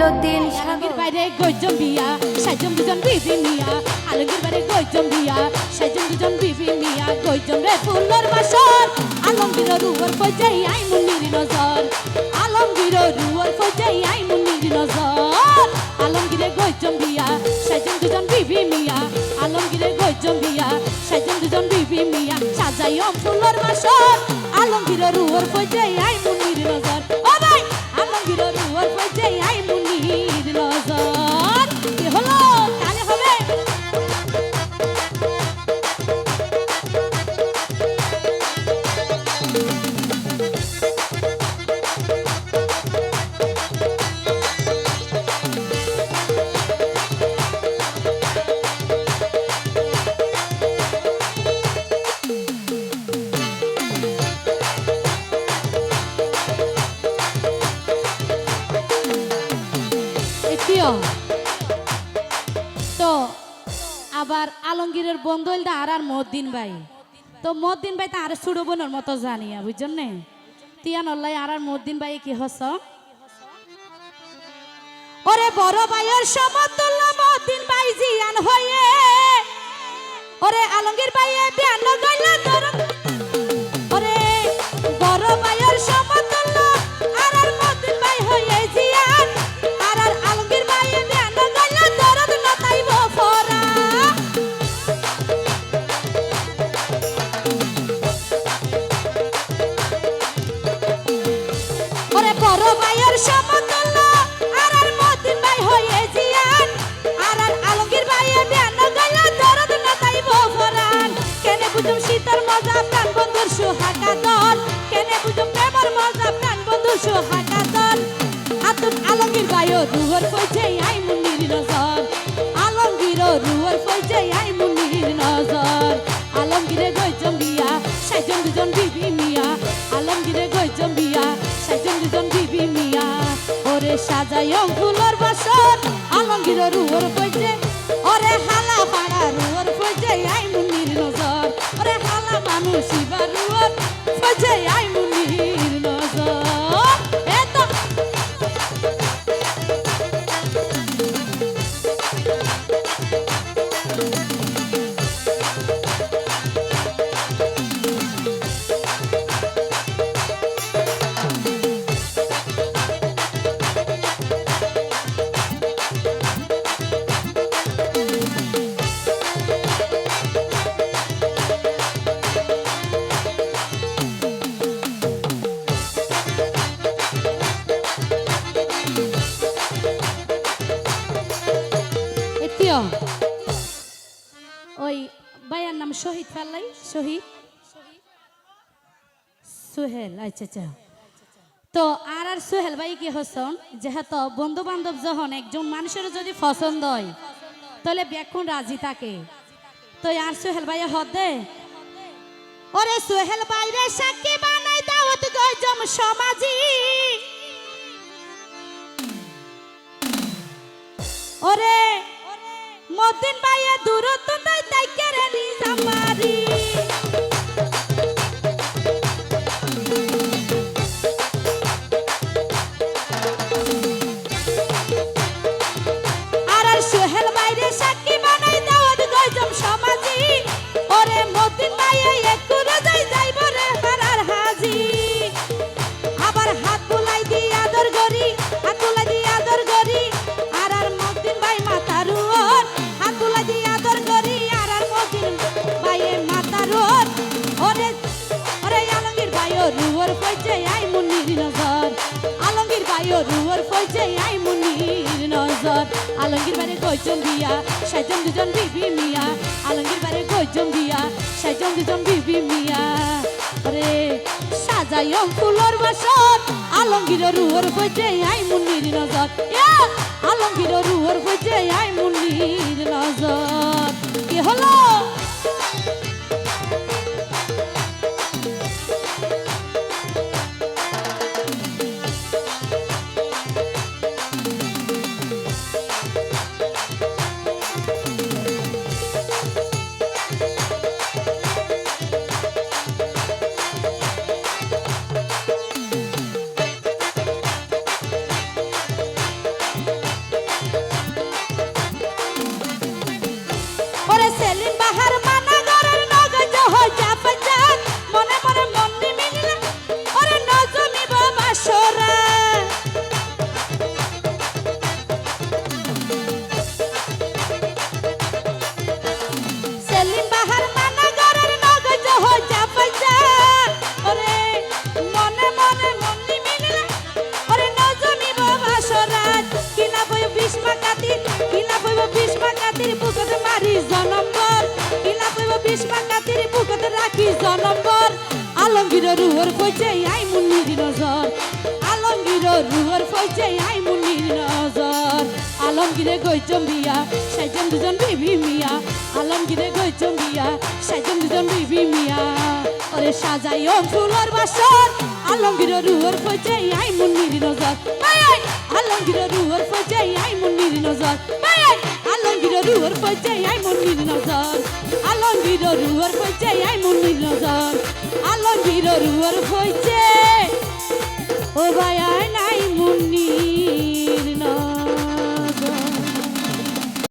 মইনুদ্দিন আলমগীর বাইরে গইজম বিয়া সাইজম দুজন বিবি মিয়া আলমগীর বাইরে গইজম বিয়া সাইজম দুজন বিবি মিয়া গইজম রে ফুলর বাসর আলমগীর রুয়ার ফজাই আই মুন্নির নজর আলমগীর রুয়ার ফজাই আই মুন্নির নজর আলমগীরে গইজম বিয়া সাইজম দুজন বিবি মিয়া আলমগীরে গইজম বিয়া সাইজম দুজন বিবি মিয়া সাজাইম ফুলর বাসর আলমগীর রুয়ার ফজাই আই মুন্নির নজর ও ভাই আলমগীর রুয়ার ফজাই আই মুন্নির নজর কি হলো তাহলে হবে তো আবার আলমগীরের বন্ধু হইল আর মদ্দিন ভাই তো মদ্দিন ভাই তো আর ছোট বোনের মতো জানিয়া বুঝছেন নে তিয়ান অল্লাই আর মদ্দিন ভাই কি হস ওরে বড় ভাইয়ের সমতুল্য মদ্দিন ভাই জিয়ান হয়ে ওরে আলমগীর ভাইয়ে বিয়ান লগাইল তোর ওরে বড় ভাইয়ের সমতুল্য আর মদ্দিন ভাই হয়ে জিয়ান আর আলমগীর ভাইয়ে বিয়ান লগাইল তোর নতাইব ফরা ওরে বড় ভাইয়ের সমতুল্য আর মদ্দিন ভাই হয়ে জিয়ান আর আলমগীর ভাইয়ে বিয়ান লগাইল তোর নতাইব ফরান কেনে বুঝুম শীতর মজা প্রাণ বন্ধুর সুহাগা দল কেনে বুঝুম প্রেমর মজা প্রাণ বন্ধুর সুহাগা দল আতুম আলমগীর ভাইও রুহর কইছে আই মুন্নির নজর আলমগীর রুহর কইছে আই মুন্নির নজর আলমগীরে গইজম বিয়া সাইজন দুজন বিবি মিয়া আলমগীরে গইজম বিয়া সাইজন দুজন বিবি মিয়া ওরে সাজাইম ফুলর বাসর আলমগীর রুহর কইছে ওরে হালা পাড়া রুহর কইছে আই মুন্নির নজর ওরে হালা মানুষ ইবার রুহর কইছে আই মুন্নির নজর এত ওই ভাইয়ার নাম শহীদ ফাল্লাই শহীদ সোহেল আচ্ছা আচ্ছা তো আর সোহেল ভাই কি হসন যেহেতু বন্ধু বান্ধব যখন একজন মানুষের যদি পছন্দ হয় তাহলে ব্যাকুণ রাজি থাকে তো আর সোহেল ভাই হদে ওরে সোহেল বাইরে সাক্ষী বানাই দাওয়াত গজম সমাজি ওরে মদ্দিন ভাইয়ে দূরত্ব তাই তাই কেড়ে নিজামারি আর সোহেল বাইরে সাক্ষী বানাই দাওয়াত গজম সমাজি ওরে মদ্দিন ভাইয়ে একটু যাই যাইব রে হারার হাজি আবার হাত বুলাই দি আদর গরি হাত বুলাই দি আদর গরি আর মদ্দিন ভাই মাথার ওর হাত বুলাই দি আদর গরি আর মদ্দিন ভাইয়ে মাথার ওর ওরে ওরে আলমগীর ভাইও রুয়ার কইছে আই মুন্নির নজর আলমগীর ভাইও রুয়ার কইছে আই মুন্নির নজর আলমগীর বারে গইজম বিয়া সাইজন দুজন বিবি মিয়া আলমগীর বারে গইজম বিয়া সাইজন দুজন বিবি মিয়া ওরে সাজাইম ফুলর বাসর আলমগীর রুয়ার কইছে আই মুন্নির নজর আলমগীর রুয়ার কইছে আই মুন্নির নজর কি হলো নম্বর আলমগীর রুহর কইছে আই মুন্নির নজর আলমগীর রুহর কইছে আই মুন্নির নজর আলমগীরে গইচম বিয়া সাইজন দুজন বিবি মিয়া আলমগীরে গইচম বিয়া সাইজন দুজন বিবি মিয়া ওরে সাজাইও ফুলর বাসর আলমগীর রুহর কইছে আই মুন্নির নজর আই আই আলমগীর রুহর কইছে আই মুন্নির নজর আই আই আলমগীর রুহর কইছে আই মুন্নির নজর আলমগীর রুহর কইছে আই মুন্নির নজর আলমগীর রুহর কইছে ও ভাই আই নাই মুন্নি